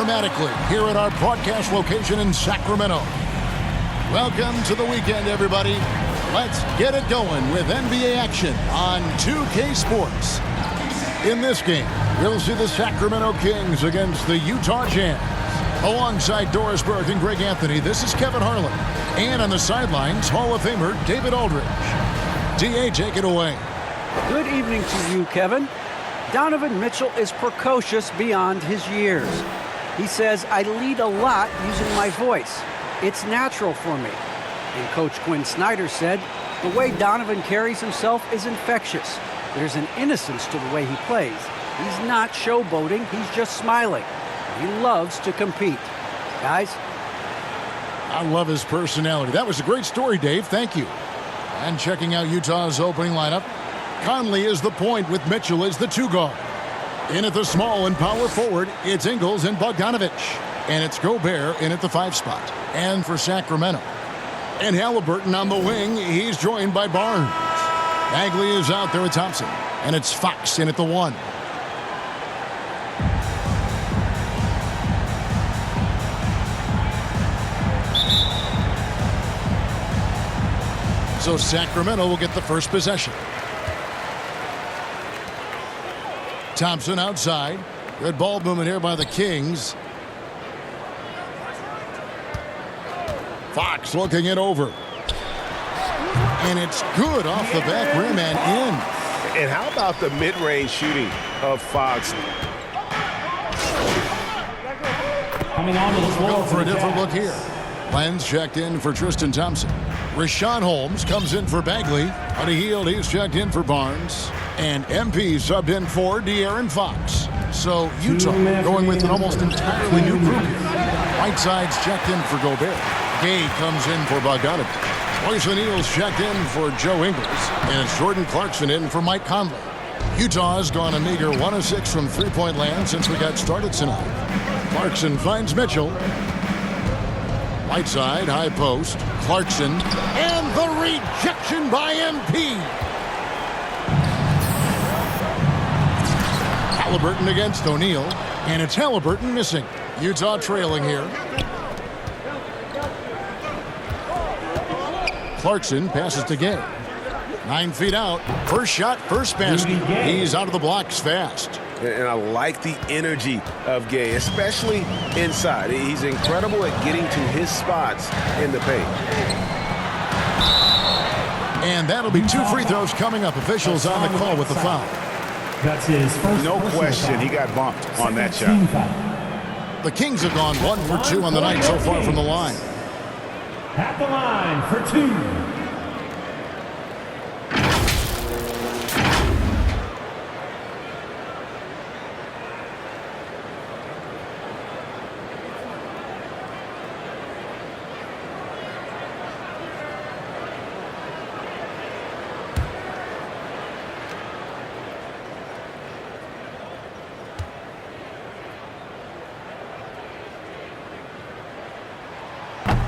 automatically here at our broadcast location in Sacramento. Welcome to the weekend, everybody. Let's get it going with NBA action on 2K Sports. In this game, we'll see the Sacramento Kings against the Utah Jazz. Alongside Doris Burke and Greg Anthony, this is Kevin Harlan. And on the sidelines, Hall of Famer David Aldridge. D.A., take it away. Good evening to you, Kevin. Donovan Mitchell is precocious beyond his years. He says, I lead a lot using my voice. It's natural for me. And Coach Quinn Snyder said, the way Donovan carries himself is infectious. There's an innocence to the way he plays. He's not showboating, he's just smiling. He loves to compete. Guys? I love his personality. That was a great story, Dave. Thank you. And checking out Utah's opening lineup, Conley is the point with Mitchell as the two guard. In at the small and power forward, it's Ingles and Bogdanovich. And it's Gobert in at the 5 spot. And for Sacramento. And Halliburton on the wing, he's joined by Barnes. Bagley is out there with Thompson. And it's Fox in at the 1. So Sacramento will get the first possession. Thompson outside. Good ball movement here by the Kings. Fox looking it over. And it's good off the back rim and in. And how about the mid-range shooting of Fox? Coming on to the floor. Go for a different look here. Lenz checked in for Tristan Thompson. Rashawn Holmes comes in for Bagley. On a heel, he's checked in for Barnes. And MP subbed in for De'Aaron Fox. So Utah going with an almost entirely new group here. Whiteside's checked in for Gobert. Gay comes in for Bogdanovich. Royce O'Neal's checked in for Joe Ingles. And it's Jordan Clarkson in for Mike Conley. Utah's gone a meager 1 of 6 from three-point land since we got started tonight. Clarkson finds Mitchell. Whiteside, high post, Clarkson, and the rejection by MP. Halliburton against O'Neal, and it's Halliburton missing. Utah trailing here. Clarkson passes to Gay. 9 feet out, first shot, first basket. He's out of the blocks fast. And I like the energy of Gay, especially inside. He's incredible at getting to his spots in the paint. And that'll be 2 free throws coming up. Officials on the call with the foul. That's his first. No question, he got bumped on that shot. The Kings have gone 1 for 2 on the night so far from the line. At the line for 2.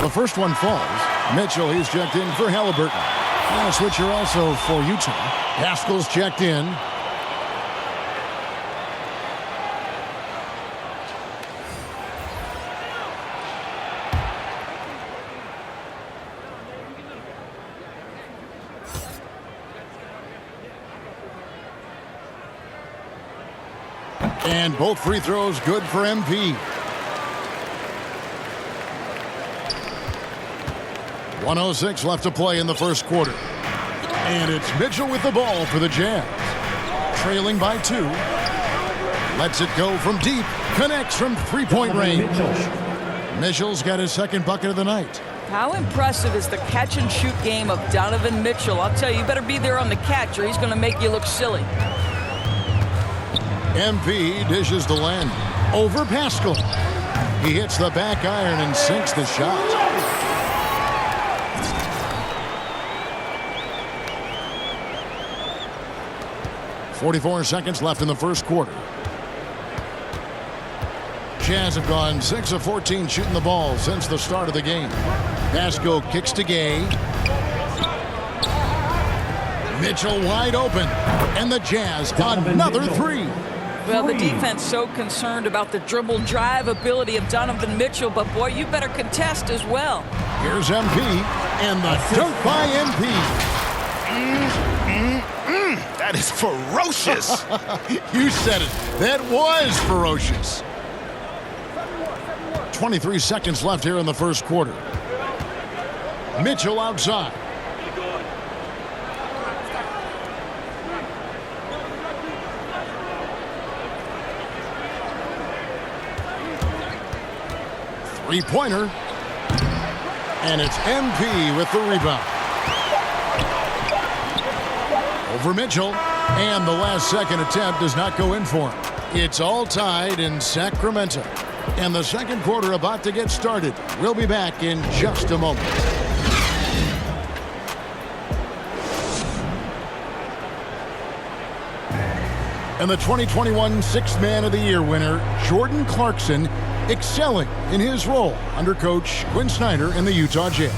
The first one falls. Mitchell, he's checked in for Halliburton. And a switcher also for Utah. Haskell's checked in. And both free throws good for MP. 1:06 left to play in the first quarter. And it's Mitchell with the ball for the Jazz. Trailing by 2. Lets it go from deep. Connects from three-point range. Mitchell's got his second bucket of the night. How impressive is the catch-and-shoot game of Donovan Mitchell? I'll tell you, you better be there on the catch or he's going to make you look silly. MP dishes to Len. Over Pascal. He hits the back iron and sinks the shot. 44 seconds left in the first quarter. Jazz have gone 6 of 14 shooting the ball since the start of the game. Pascal kicks to Gay. Mitchell wide open. And the Jazz on another three. Well, the defense so concerned about the dribble drive ability of Donovan Mitchell, but boy, you better contest as well. Here's MP, and the dunk by MP. That is ferocious. You said it. That was ferocious. 23 seconds left here in the first quarter. Mitchell outside. Three-pointer. And it's MP with the rebound. Over Mitchell. And the last second attempt does not go in for him. It's all tied in Sacramento. And the second quarter about to get started. We'll be back in just a moment. And the 2021 Sixth Man of the Year winner, Jordan Clarkson, excelling in his role under Coach Quinn Snyder in the Utah Jazz.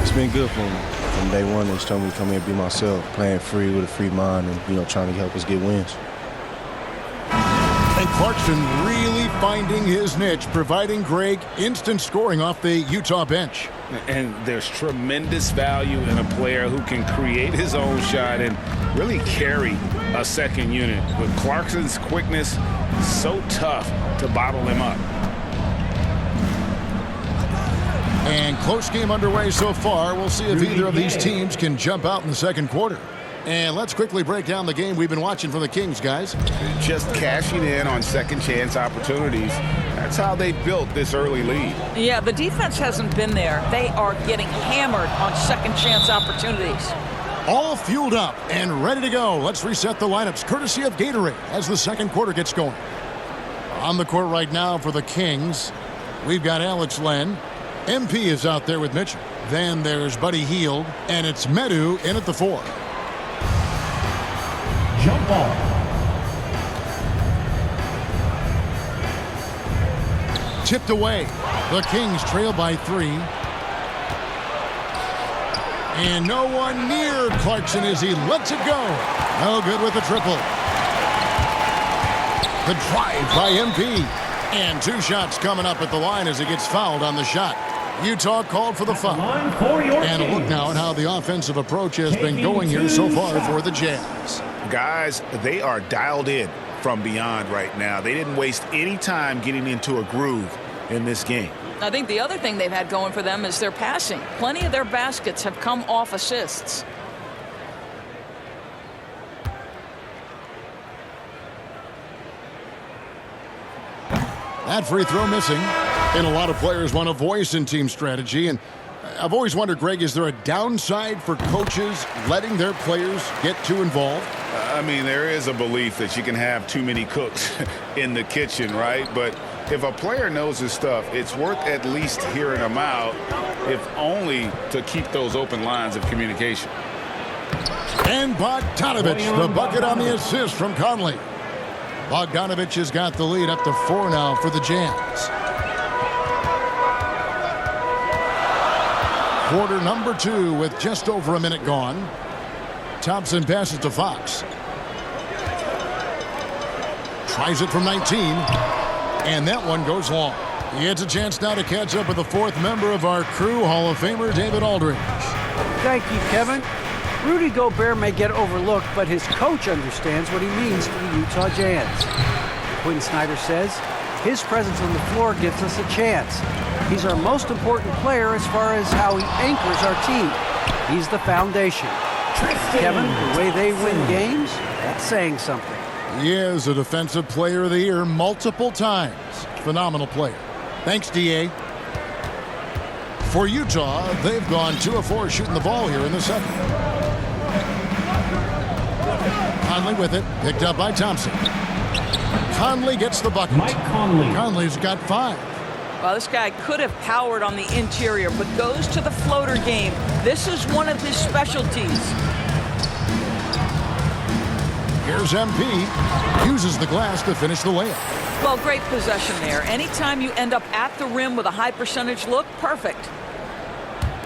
It's been good for me. From day one, they told me to come here and be myself, playing free with a free mind and, trying to help us get wins. And Clarkson really finding his niche, providing Greg instant scoring off the Utah bench. And there's tremendous value in a player who can create his own shot and really carry a second unit. With Clarkson's quickness, so tough to bottle him up. And close game underway so far. We'll see if either of these teams can jump out in the second quarter. And let's quickly break down the game we've been watching from the Kings, guys. Just cashing in on second chance opportunities. That's how they built this early lead. Yeah, the defense hasn't been there. They are getting hammered on second chance opportunities. All fueled up and ready to go. Let's reset the lineups courtesy of Gatorade as the second quarter gets going. On the court right now for the Kings, we've got Alex Len. MP is out there with Mitchell. Then there's Buddy Hield, and it's Medu in at the 4. Jump ball. Tipped away. The Kings trail by 3. And no one near Clarkson as he lets it go. No good with the triple. The drive by MP. And 2 shots coming up at the line as he gets fouled on the shot. Utah called for the foul. And a look now at how the offensive approach has been going here so far for the Jazz. Guys, they are dialed in from beyond right now. They didn't waste any time getting into a groove in this game. I think the other thing they've had going for them is their passing. Plenty of their baskets have come off assists. That free throw missing. And a lot of players want a voice in team strategy. And I've always wondered, Greg, is there a downside for coaches letting their players get too involved? I mean, there is a belief that you can have too many cooks in the kitchen, right? But if a player knows his stuff, it's worth at least hearing them out, if only to keep those open lines of communication. And Bogdanovich, the bucket on the assist from Conley. Bogdanovich has got the lead up to 4 now for the Jazz. Quarter number 2 with just over a minute gone. Thompson passes to Fox. Tries it from 19. And that one goes long. He gets a chance now to catch up with the 4th member of our crew, Hall of Famer David Aldridge. Thank you, Kevin. Rudy Gobert may get overlooked, but his coach understands what he means to the Utah Jazz. Quinn Snyder says his presence on the floor gives us a chance. He's our most important player as far as how he anchors our team. He's the foundation. Kevin, the way they win games, that's saying something. He is a Defensive Player of the Year multiple times. Phenomenal player. Thanks, D.A. For Utah, they've gone 2 of 4 shooting the ball here in the second. Conley with it, picked up by Thompson. Conley gets the bucket. Mike Conley. Conley's got 5. Well, this guy could have powered on the interior, but goes to the floater game. This is one of his specialties. Here's MP. Uses the glass to finish the layup. Well, great possession there. Anytime you end up at the rim with a high percentage look, perfect.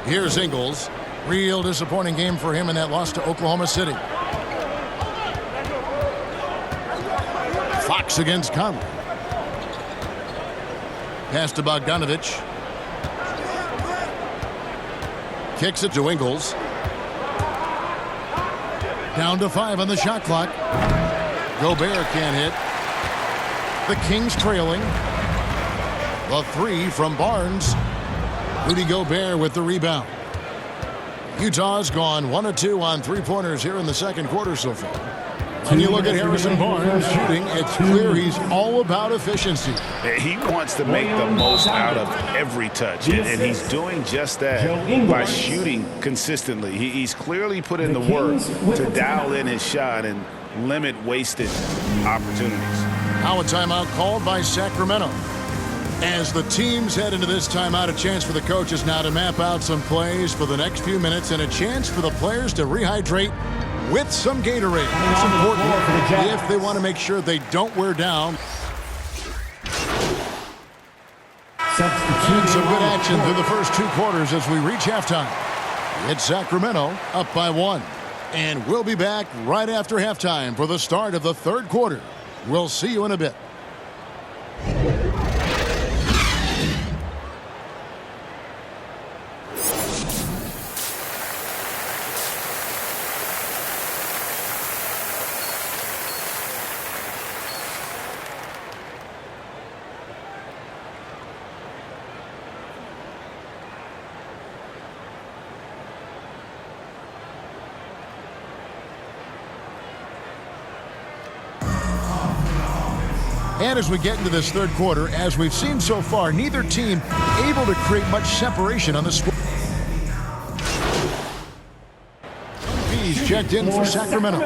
Here's Ingles. Real disappointing game for him in that loss to Oklahoma City. Fox against Conley. Pass to Bogdanovich. Kicks it to Ingles. Down to 5 on the shot clock. Gobert can't hit. The Kings trailing. The 3 from Barnes. Rudy Gobert with the rebound. Utah's gone 1 of 2 on three-pointers here in the second quarter so far. When you look at Harrison Barnes shooting, it's clear he's all about efficiency. He wants to make the most out of every touch, and he's doing just that by shooting consistently. He's clearly put in the work to dial in his shot and limit wasted opportunities. Now a timeout called by Sacramento. As the teams head into this timeout, a chance for the coaches now to map out some plays for the next few minutes and a chance for the players to rehydrate with some Gatorade. It's important if they want to make sure they don't wear down. And some good action through the first 2 quarters as we reach halftime. It's Sacramento up by 1. And we'll be back right after halftime for the start of the third quarter. We'll see you in a bit. And as we get into this third quarter, as we've seen so far, neither team able to create much separation on the score. He's checked in for Sacramento.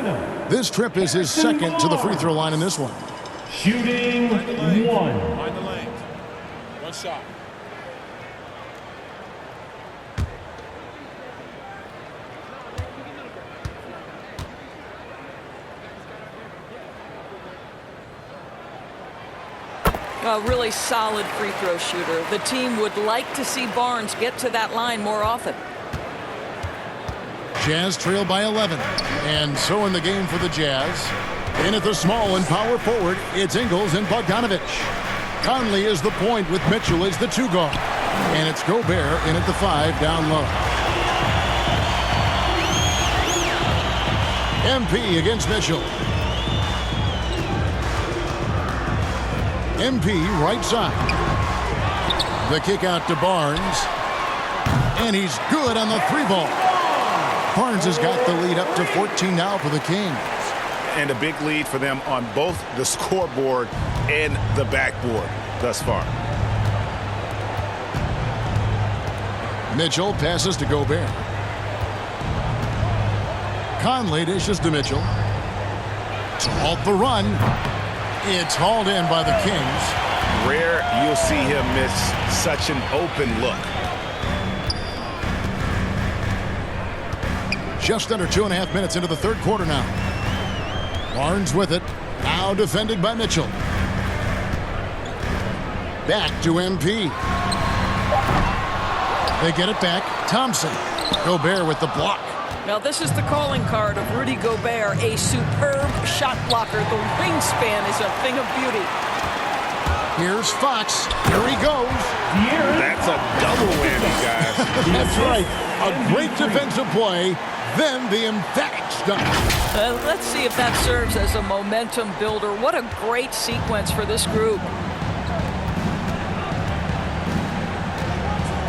This trip is his second to the free throw line in this one. Shooting 1. Behind the lanes. 1 shot. A really solid free throw shooter. The team would like to see Barnes get to that line more often. Jazz trail by 11. And so in the game for the Jazz. In at the small and power forward, it's Ingles and Bogdanovich. Conley is the point with Mitchell as the 2 guard. And it's Gobert in at the 5 down low. MP against Mitchell. MP right side. The kick out to Barnes. And he's good on the 3-ball. Barnes has got the lead up to 14 now for the Kings. And a big lead for them on both the scoreboard and the backboard thus far. Mitchell passes to Gobert. Conley dishes to Mitchell. To halt the run. It's hauled in by the Kings. Rare you'll see him miss such an open look. Just under 2.5 minutes into the third quarter now. Barnes with it. Now defended by Mitchell. Back to MP. They get it back. Thompson. Gobert with the block. Now this is the calling card of Rudy Gobert, a superb shot blocker. The wingspan is a thing of beauty. Here's Fox. Here he goes. That's a double whammy, guys. That's right. A great defensive play, then the emphatic stuff. Let's see if that serves as a momentum builder. What a great sequence for this group.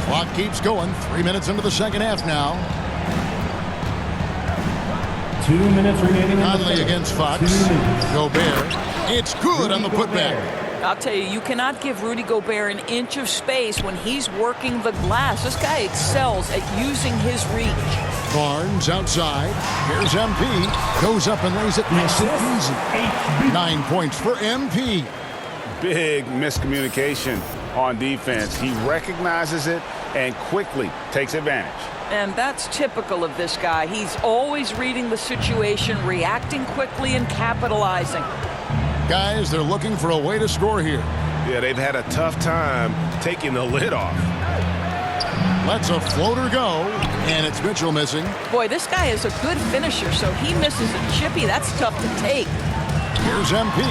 Clock keeps going. 3 minutes into the second half now. 2 minutes remaining. Conley against Fox. Gobert. It's good on the putback. I'll tell you, you cannot give Rudy Gobert an inch of space when he's working the glass. This guy excels at using his reach. Barnes outside. Here's MP. Goes up and lays it nice and easy. 9 points for MP. Big miscommunication on defense. He recognizes it and quickly takes advantage. And that's typical of this guy. He's always reading the situation, reacting quickly, and capitalizing. Guys, they're looking for a way to score here. Yeah, they've had a tough time taking the lid off. Lets a floater go, and it's Mitchell missing. Boy, this guy is a good finisher, so he misses a chippy. That's tough to take. Here's MP.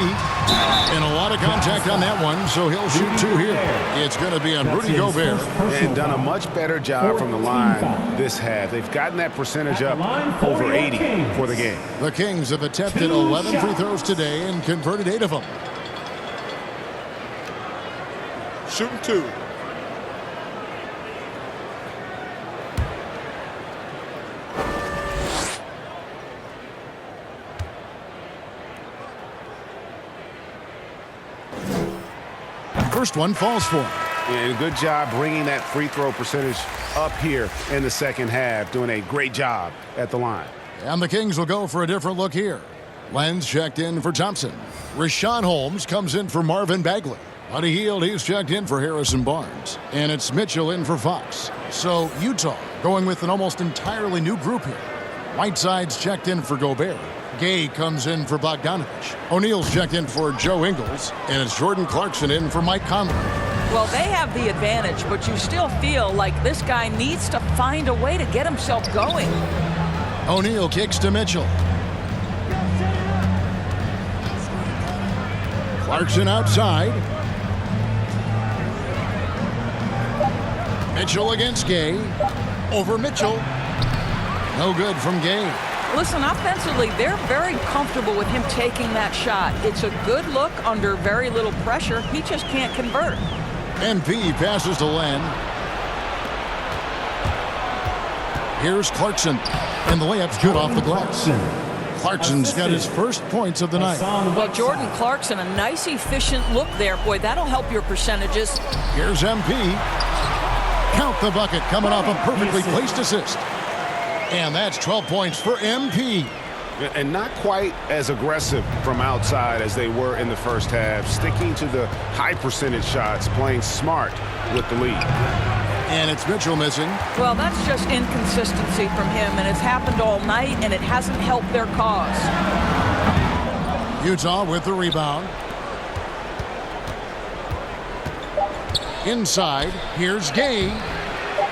And a lot of contact on that one, so he'll shoot 2 here. It's going to be on Rudy Gobert. And done a much better job from the line this half. They've gotten that percentage up over 80 for the game. The Kings have attempted 11 free throws today and converted 8 of them. Shooting 2. First one falls for him. And good job bringing that free throw percentage up here in the second half. Doing a great job at the line. And the Kings will go for a different look here. Lenz checked in for Thompson. Richaun Holmes comes in for Marvin Bagley. Buddy Hield, he's checked in for Harrison Barnes. And it's Mitchell in for Fox. So Utah going with an almost entirely new group here. Whiteside's checked in for Gobert. Gay comes in for Bogdanovich. O'Neal's checked in for Joe Ingles. And it's Jordan Clarkson in for Mike Conley. Well, they have the advantage, but you still feel like this guy needs to find a way to get himself going. O'Neal kicks to Mitchell. Clarkson outside. Mitchell against Gay. Over Mitchell. No good from Gay. Listen, offensively, they're very comfortable with him taking that shot. It's a good look under very little pressure. He just can't convert. MP passes to Len. Here's Clarkson. And the layup's good off the glass. Clarkson's got his first points of the night. Well, Jordan Clarkson, a nice, efficient look there. Boy, that'll help your percentages. Here's MP. Count the bucket coming off a perfectly placed assist. And that's 12 points for MP. And not quite as aggressive from outside as they were in the first half. Sticking to the high percentage shots, playing smart with the lead. And it's Mitchell missing. Well, that's just inconsistency from him, and it's happened all night, and it hasn't helped their cause. Utah with the rebound. Inside, here's Gay.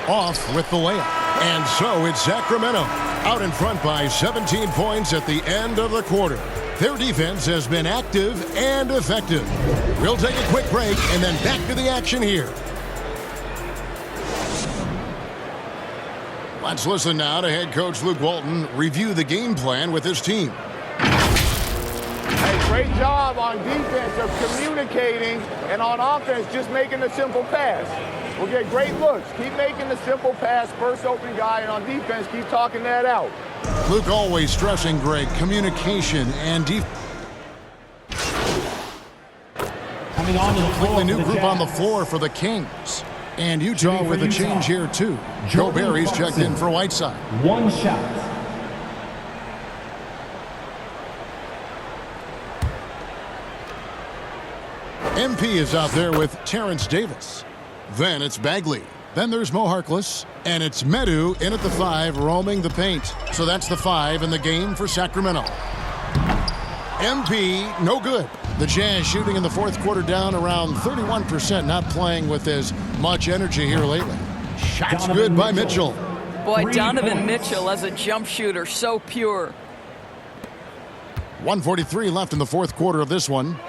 Off with the layup. And so it's Sacramento out in front by 17 points at the end of the quarter. Their defense has been active and effective. We'll take a quick break and then back to the action here. Let's listen now to head coach Luke Walton review the game plan with his team. Hey, great job on defense of communicating, and on offense just making a simple pass. We'll get great looks. Keep making the simple pass, first open guy, and on defense, keep talking that out. Luke always stressing, Greg, communication and defense. Coming on to the floor. Completely new for the group on the Jazz. floor for the Kings. And Utah Shooting for with a Utah. change here, too. Jordan Gobert, he's checked in Clarkson. for Whiteside. 1 shot. MP is out there with Terrence Davis. Then it's Bagley. Then there's Mo Harkless. And it's Medu in at the 5, roaming the paint. So that's the 5 in the game for Sacramento. MP, no good. The Jazz shooting in the fourth quarter down around 31%, not playing with as much energy here lately. Shots good by Mitchell. Boy, 3 Donovan points. Mitchell as a jump shooter, so pure. 1:43 left in the fourth quarter of this one.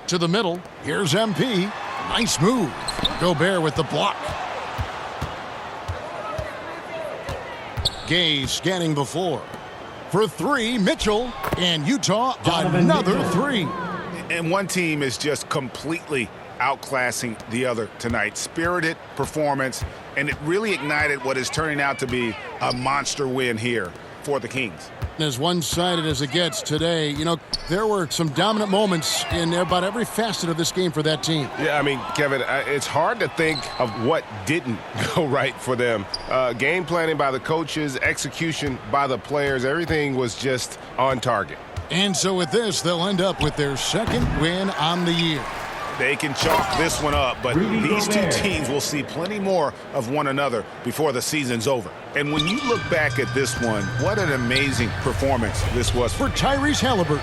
To the middle. Here's MP. Nice move. Gobert with the block. Gay scanning the floor. For 3, Mitchell. And Utah, Donovan another Mitchell. 3. And one team is just completely outclassing the other tonight. Spirited performance, and it really ignited what is turning out to be a monster win here for the Kings. As one-sided as it gets today, you know, there were some dominant moments in about every facet of this game for that team. Yeah, I mean, Kevin, it's hard to think of what didn't go right for them. Game planning by the coaches, execution by the players, everything was just on target. And so with this, they'll end up with their second win on the year. They can chalk this one up, but Rudy these two Gobert. teams will see plenty more of one another before the season's over. And when you look back at this one, what an amazing performance this was For Tyrese Halliburton.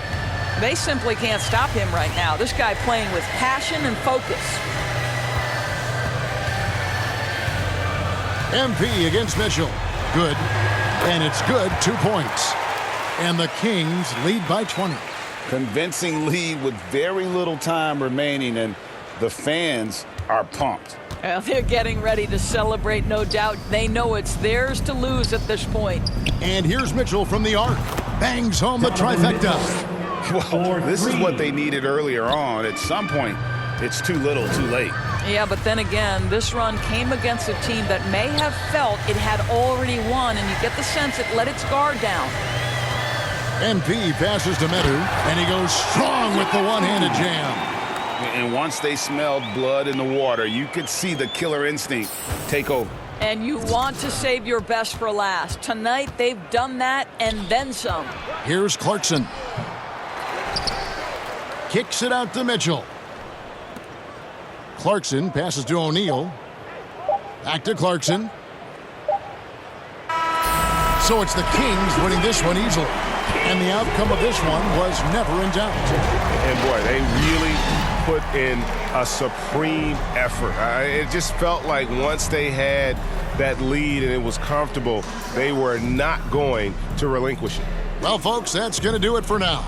They simply can't stop him right now. This guy playing with passion and focus. MP against Mitchell. Good. And it's good, 2 points. And the Kings lead by 20. Convincing lead with very little time remaining, and the fans are pumped. Well, they're getting ready to celebrate, no doubt. They know it's theirs to lose at this point. And here's Mitchell from the arc. Bangs home the trifecta. Well, this is what they needed earlier on. At some point, it's too little, too late. Yeah, but then again, this run came against a team that may have felt it had already won, and you get the sense it let its guard down. MP passes to Metu, and he goes strong with the one-handed jam. And once they smelled blood in the water, you could see the killer instinct take over. And you want to save your best for last. Tonight, they've done that and then some. Here's Clarkson. Kicks it out to Mitchell. Clarkson passes to O'Neal. Back to Clarkson. So it's the Kings winning this one easily. And the outcome of this one was never in doubt. And boy, they really put in a supreme effort. It just felt like once they had that lead and it was comfortable, they were not going to relinquish it. Well, folks, that's going to do it for now.